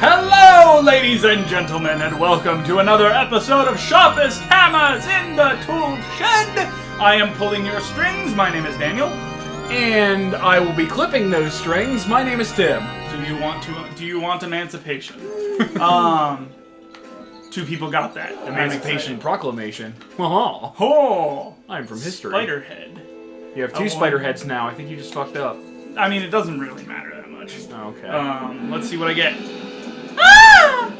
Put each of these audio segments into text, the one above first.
Hello, ladies and gentlemen, and welcome to another episode of Sharpest Hammers in the Tool Shed. I am pulling your strings. My name is Daniel. And I will be clipping those strings. My name is Tim. Do you want emancipation? Two people got that. Emancipation Proclamation. Oh, Oh! I'm from history. Spiderhead. You have two spider heads now. I think you just fucked up. I mean, it doesn't really matter that much. Oh, okay. Let's see what I get. Ah!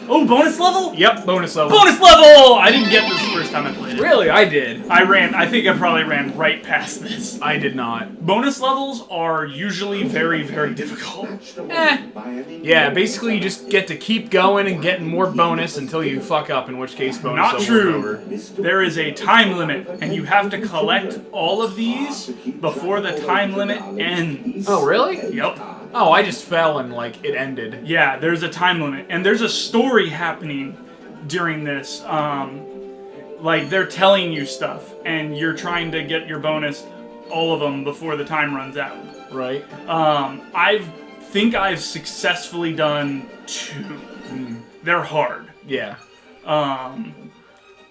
Oh, bonus level? Yep, bonus level. Bonus level! I didn't get this the first time I played it. Really? I did. I think I probably ran right past this. I did not. Bonus levels are usually very, very difficult. Yeah, basically you just get to keep going and getting more bonus until you fuck up, in which case bonus Not level true. is over. There is a time limit, and you have to collect all of these before the time limit ends. Oh, really? Yep. Oh, I just fell and, like, it ended. Yeah, there's a time limit, and there's a story happening during this. Like, they're telling you stuff, and you're trying to get your bonus, all of them, before the time runs out. Right. I think I've successfully done 2. They're hard. Yeah.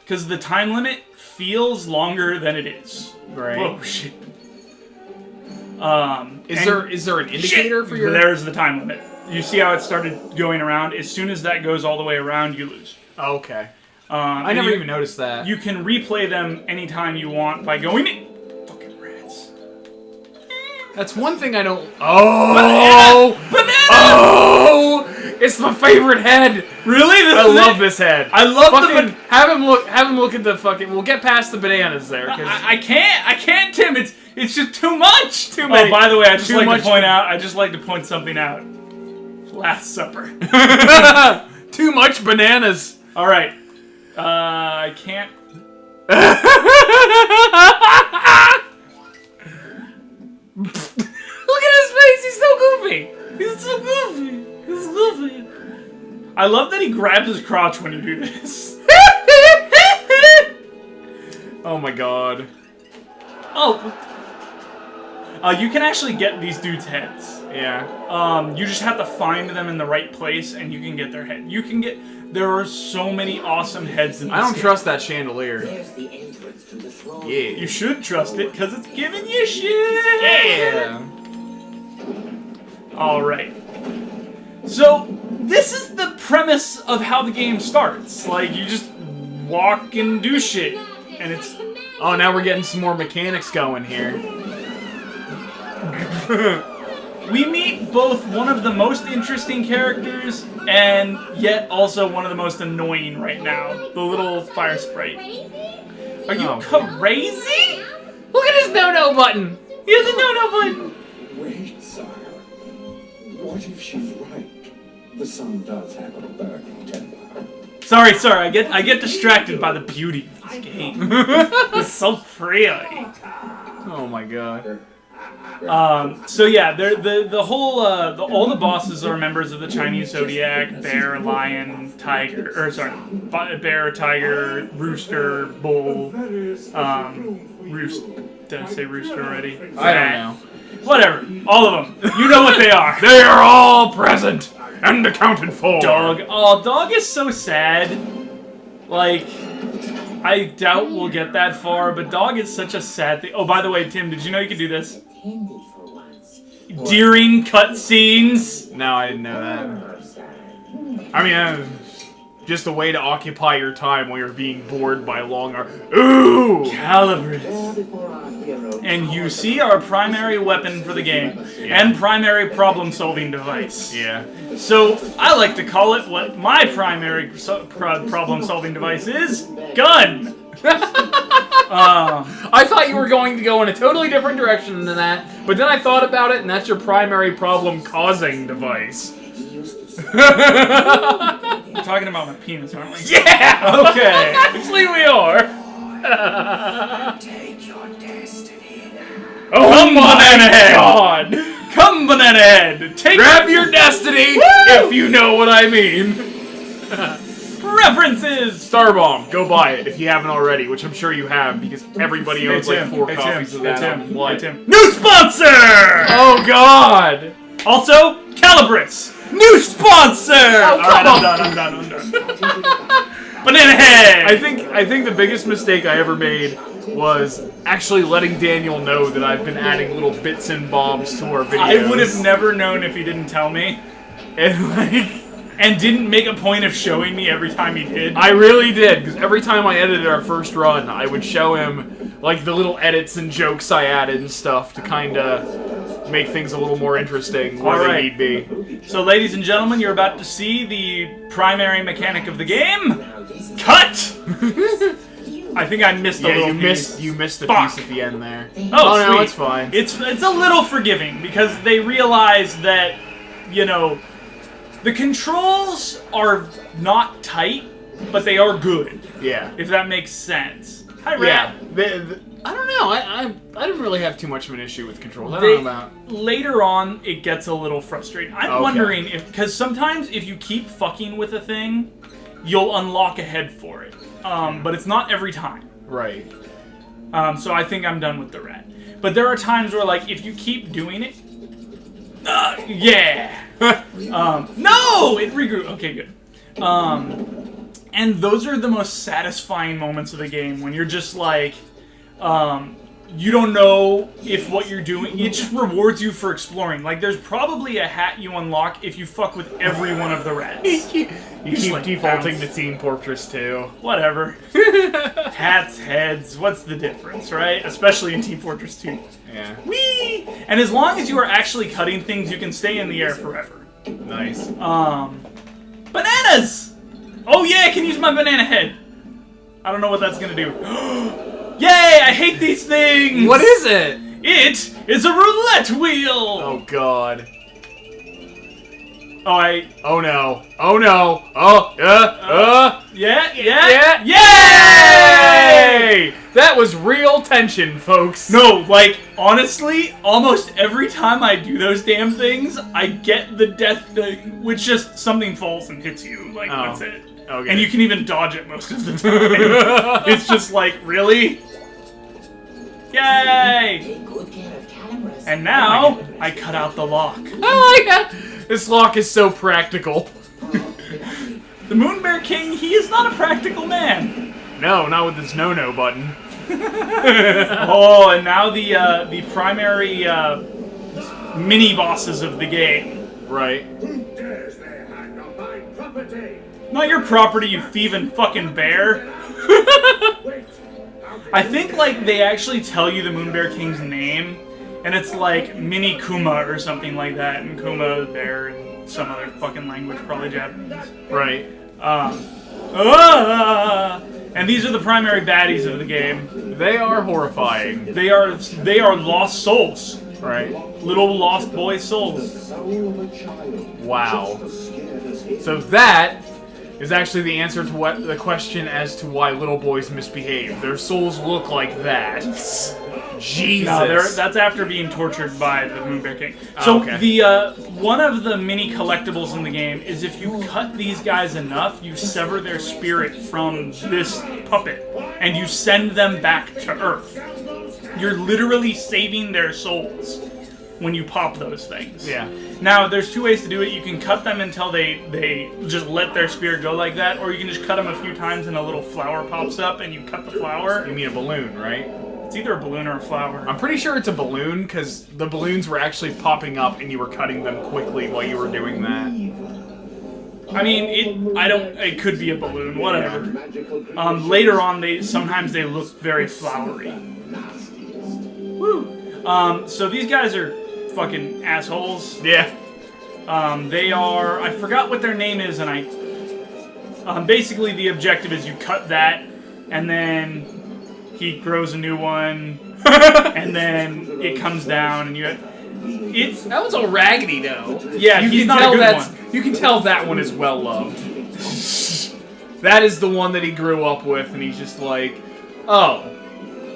Because the time limit feels longer than it is. Right. Whoa, shit. Is there an indicator for your... There's the time limit. You see how it started going around? As soon as that goes all the way around, you lose. Oh, okay. I never even noticed that. You can replay them anytime you want by going in. Fucking rats. That's one thing I don't... Oh! Banana! Oh! It's my favorite head! Really? I love this head. I love fucking, have him look at the fucking... We'll get past the bananas there. I can't, Tim. It's just too much. Too many. Oh, by the way, I just like to point something out. Last Supper. Too much bananas. All right. I can't. Look at his face. He's so goofy. He's so goofy. He's goofy. I love that he grabs his crotch when you do this. Oh my god. Oh. You can actually get these dudes' heads. Yeah. You just have to find them in the right place, and you can get their head. There are so many awesome heads in this I don't game. trust that chandelier. There's the entrance to the throne. Yeah. You should trust it, because it's giving you shit! Yeah. Alright. So, this is the premise of how the game starts. Like, you just walk and do shit. And it's... Oh, now we're getting some more mechanics going here. We meet both one of the most interesting characters and yet also one of the most annoying right now. The little fire sprite. Are you crazy? Look at his no-no button. He has a no-no button. Wait, sire. What if she's right? The sun does have a burning temper. Sorry, I get distracted by the beauty of this game. It's so pretty. Oh my god. So yeah, the whole all the bosses are members of the Chinese zodiac: bear, lion, tiger, bear, tiger, rooster, bull, roost. Did I say rooster already? I don't know. Whatever, all of them. You know what they are. They are all present and accounted for. Dog. Oh, dog is so sad. Like, I doubt we'll get that far, but dog is such a sad thing. Oh, by the way, Tim, did you know you could do this? During cutscenes. No, I didn't know that. I mean, just a way to occupy your time while you're being bored by long arms. Ooh! Calibrus. And you see our primary weapon for the game, and primary problem-solving device. Yeah. So, I like to call it what my primary problem-solving device is: gun! I thought you were going to go in a totally different direction than that, but then I thought about it, and that's your primary problem-causing device. We're talking about my penis, aren't we? Yeah! Okay. Actually, we are. Take your destiny now. Oh Come, my Banana Head! god! Come, Banana Head! Grab your destiny, if you know what I mean. References! Starbomb, go buy it if you haven't already, which I'm sure you have because everybody owns like 4 copies of that. New sponsor! Oh god! Also, Calibrus! New sponsor! Alright, on. I'm done. Banana Head! I think the biggest mistake I ever made was actually letting Daniel know that I've been adding little bits and bobs to our videos. I would have never known if he didn't tell me. And didn't make a point of showing me every time he did. I really did, because every time I edited our first run, I would show him like the little edits and jokes I added and stuff to kind of make things a little more interesting where they need be. So, ladies and gentlemen, you're about to see the primary mechanic of the game. Cut! I think I missed a little piece. You missed a Fuck. piece at the end there. Oh, no, sweet. it's fine. It's a little forgiving because they realize that, you know, the controls are not tight, but they are good. Yeah. If that makes sense. Hi, Rat. Yeah. I don't know. I didn't really have too much of an issue with controls. I don't know about... Later on, it gets a little frustrating. I'm Okay. wondering if... Because sometimes if you keep fucking with a thing, you'll unlock a head for it. But it's not every time. Right. So I think I'm done with the rat. But there are times where, like, if you keep doing it... yeah! No! It regrew. Okay, good. And those are the most satisfying moments of the game, when you're just like... you don't know if what you're doing... It just rewards you for exploring. Like, there's probably a hat you unlock if you fuck with every one of the rats. You keep like defaulting bounce. to Team Fortress 2. Whatever. Hats, heads, what's the difference, right? Especially in Team Fortress 2. Yeah. Whee! And as long as you are actually cutting things, you can stay in the air forever. Nice. Bananas! Oh yeah, I can use my banana head. I don't know what that's gonna do. Yay! I hate these things! What is it? It is a roulette wheel! Oh god. Oh, Oh no. Oh no. Oh, yeah! yeah. Yay! That was real tension, folks. No, like, honestly, almost every time I do those damn things, I get the death thing, which just something falls and hits you. Like, that's it. Okay. And you can even dodge it most of the time. It's just like, really? Yay! Take good care of cameras. And now, I cut out the lock. I like that. This lock is so practical. The Moon Bear King, he is not a practical man. No, not with this no-no button. Oh, and now the primary mini bosses of the game. Right. Who dares lay a hand on my property? Not your property, you thieving fucking bear. Wait. I think, like, they actually tell you the Moon Bear King's name, and it's like Mini Kuma or something like that, and Kuma, bear, and some other fucking language, probably Japanese. Right. And these are the primary baddies of the game. They are horrifying. They are lost souls. Right. Little lost boy souls. Soul of a child. Wow. Just as scared as he. So that is actually the answer to what the question as to why little boys misbehave. Their souls look like that. Jesus. No, that's after being tortured by the Moon Bear King. So okay. the one of the mini collectibles in the game is if you cut these guys enough, you sever their spirit from this puppet, and you send them back to Earth. You're literally saving their souls when you pop those things. Yeah. Now, there's two ways to do it. You can cut them until they just let their spirit go like that, or you can just cut them a few times and a little flower pops up, and you cut the flower. You mean a balloon, right? It's either a balloon or a flower. I'm pretty sure it's a balloon, because the balloons were actually popping up and you were cutting them quickly while you were doing that. I mean, it could be a balloon, whatever. Magical Later on, sometimes they look very flowery. Woo! So these guys are fucking assholes. Yeah. They are, I forgot what their name is, and basically the objective is you cut that, and then he grows a new one, and then it comes down, and it's... That one's all raggedy, though. Yeah, he's not a good one. You can tell that one is well loved. That is the one that he grew up with, and he's just like, oh,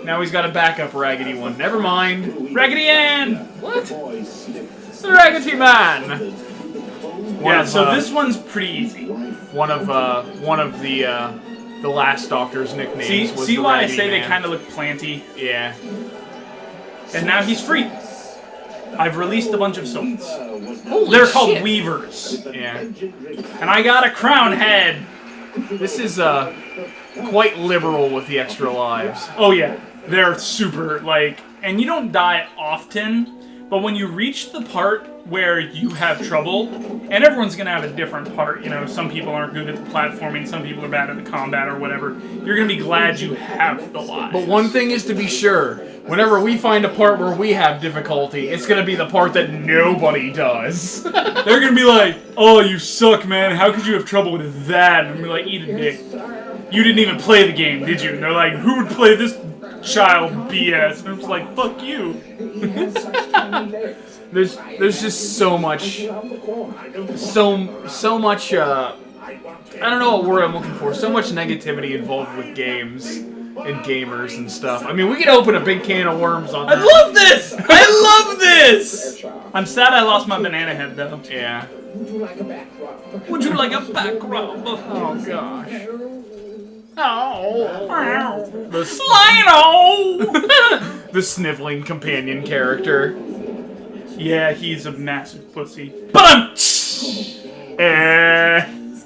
now he's got a backup raggedy one. Never mind. Raggedy Ann! What? The Raggedy Man! Yeah, so this one's pretty easy. One of the last Doctor's nicknames was See the why I Raggedy say they Man. kind of look planty? Yeah. And now he's free. I've released a bunch of souls. Holy They're called shit. weavers. Yeah. And I got a crown head. This is quite liberal with the extra lives. Oh yeah, they're super, like, and you don't die often, but when you reach the part where you have trouble, and everyone's gonna have a different part, you know, some people aren't good at the platforming, some people are bad at the combat or whatever, you're gonna be glad you have the lives. But one thing is to be sure, whenever we find a part where we have difficulty, it's gonna be the part that nobody does. They're gonna be like, oh, you suck, man, how could you have trouble with that? And I'm gonna be like, eat a dick. You didn't even play the game, did you? And they're like, who would play this child BS? And I'm just like, fuck you. There's just so much, so much, I don't know what word I'm looking for, so much negativity involved with games and gamers and stuff. I mean, we could open a big can of worms on that. I love this! I love this! I'm sad I lost my banana head, though. Yeah. Would you like a back rub? Oh, gosh. Oh. The, Lionel! the sniveling companion character. Yeah, he's a massive pussy. But I'm...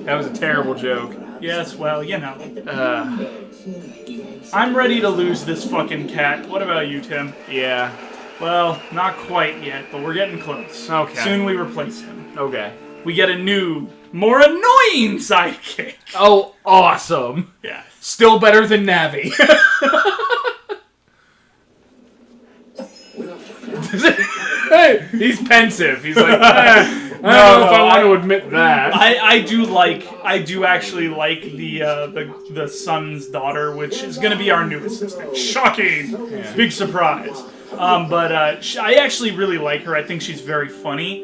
That was a terrible joke. Yes, well, you know. I'm ready to lose this fucking cat. What about you, Tim? Yeah. Well, not quite yet, but we're getting close. Okay. Soon we replace him. Okay. We get a new, more annoying sidekick. Oh, awesome. Yeah. Still better than Navi. He's pensive. He's like, I don't know if I want to admit that. I do actually like the son's daughter, which is going to be our new assistant. Shocking! Yeah. Big surprise. But I actually really like her. I think she's very funny.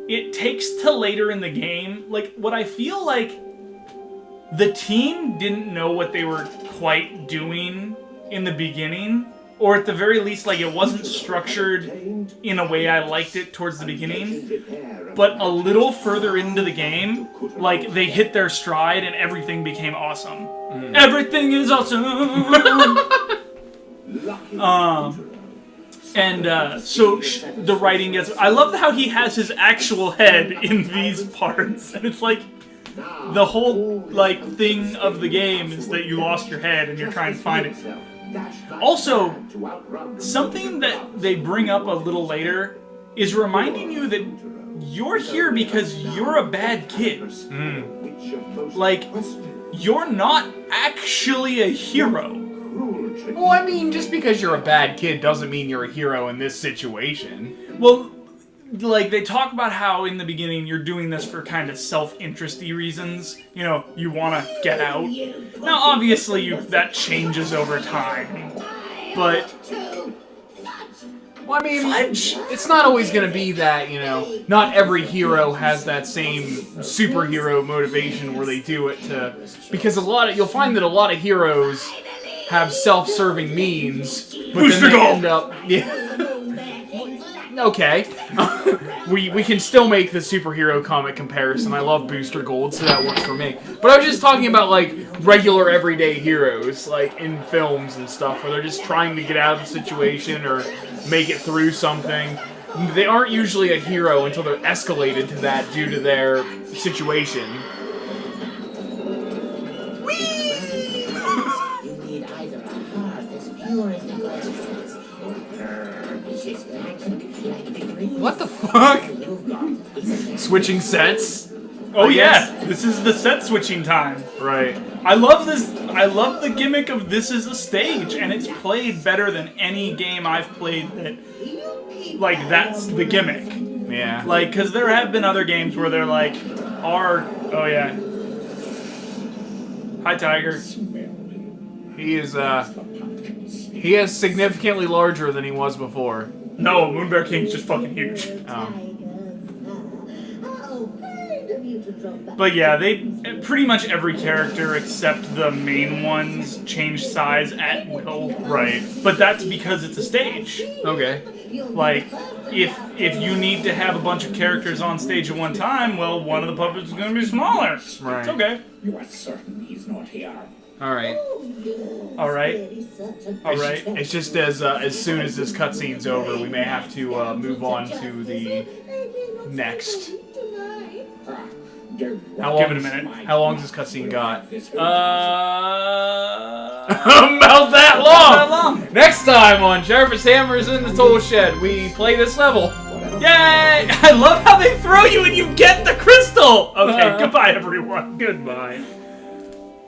It takes till later in the game, like, what I feel like the team didn't know what they were quite doing in the beginning. Or at the very least, like, it wasn't structured in a way I liked it towards the beginning. But a little further into the game, like, they hit their stride and everything became awesome. Everything is awesome! So the writing gets... I love how he has his actual head in these parts. And it's like, the whole, like, thing of the game is that you lost your head and you're trying to find it. Also, something that they bring up a little later is reminding you that you're here because you're a bad kid. Like, you're not actually a hero. Well, I mean, just because you're a bad kid doesn't mean you're a hero in this situation. Well, like, they talk about how in the beginning you're doing this for kind of self-interesty reasons. You know, you want to get out. Now, obviously, that changes over time. But... Well, I mean, it's not always going to be that, you know, not every hero has that same superhero motivation where they do it to... Because you'll find that a lot of heroes have self-serving means, but then they end up... Yeah. Okay. we can still make the superhero comic comparison. I love Booster Gold, so that works for me. But I was just talking about, like, regular everyday heroes, like, in films and stuff, where they're just trying to get out of the situation or make it through something. They aren't usually a hero until they're escalated to that due to their situation. You need either a heart as pure as the gorgeous is like the green. What the fuck? Switching sets? Oh I guess. yeah, this is the set switching time. Right. I love this. I love the gimmick of this is a stage, and it's played better than any game I've played that, like, that's the gimmick. Yeah. Like, because there have been other games where they're like, oh yeah. Hi, Tiger. He is, he is significantly larger than he was before. No, Moonbear King's just fucking huge. Oh. But yeah, pretty much every character except the main ones change size at will. Right. But that's because it's a stage. Okay. Like, if you need to have a bunch of characters on stage at one time, well, one of the puppets is going to be smaller. Right. It's okay. You are certain he's not here? All right. All right. All right. It's just as soon as this cutscene's over, we may have to move on to the next. How long? Give it a minute. How long does this cutscene got? About that long. That long. Next time on Sharpest Hammers in the Tool Shed, we play this level. Yay! I love how they throw you and you get the crystal. Okay. Goodbye, everyone. Goodbye.